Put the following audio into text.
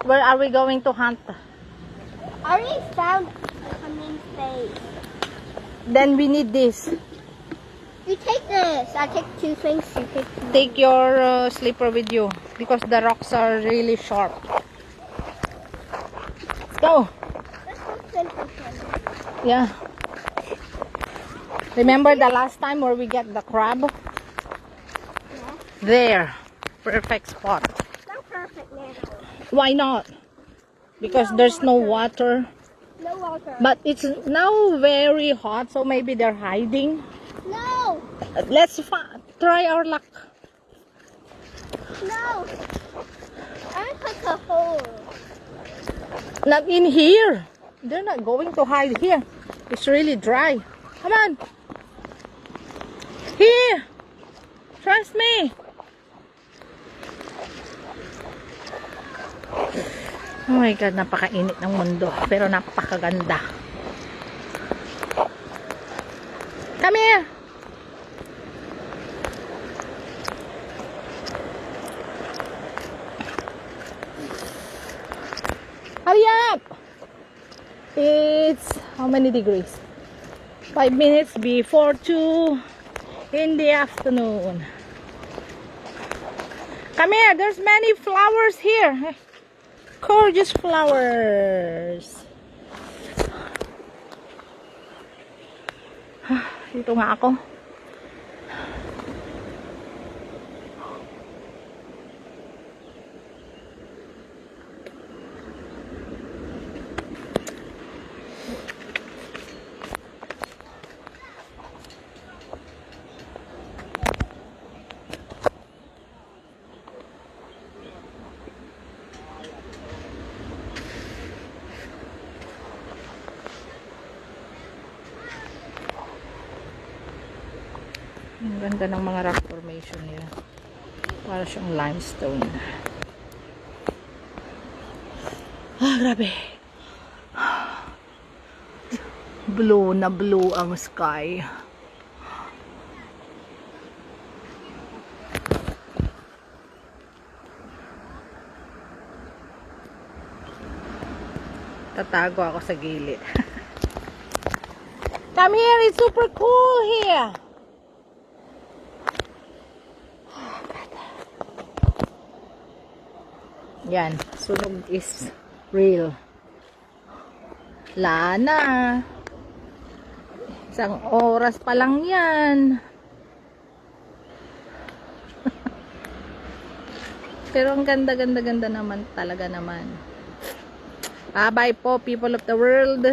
Where are we going to hunt? I already found a main space. Then we need this. You take this. I take 2 things. You take 2. Take your slipper with you because the rocks are really sharp. Let's go. This one's been open. Yeah. Remember the last time where we get the crab? Yeah. There. Perfect spot. Not perfect now. Why not? Because there's no water. No water. But it's now very hot, so maybe they're hiding. No. Let's try our luck. No. I took a hole. Not in here. They're not going to hide here. It's really dry. Come on. Here. Trust me. Oh my God, napakainit ng mundo. Pero napakaganda. Come here. Hurry up. It's how many degrees? 5 minutes before 2 in the afternoon. Come here. There's many flowers here. Gorgeous flowers. Dito nga ako. Ang ganda ng mga rock formation nila. Para siyang limestone. Grabe. Blue na blue ang sky. Tatago ako sa gilid. Come here, it's super cool here. Yan, sunog is real. Lana. Isang oras pa lang yan. Pero ang ganda naman talaga naman. Bye-bye po, people of the world.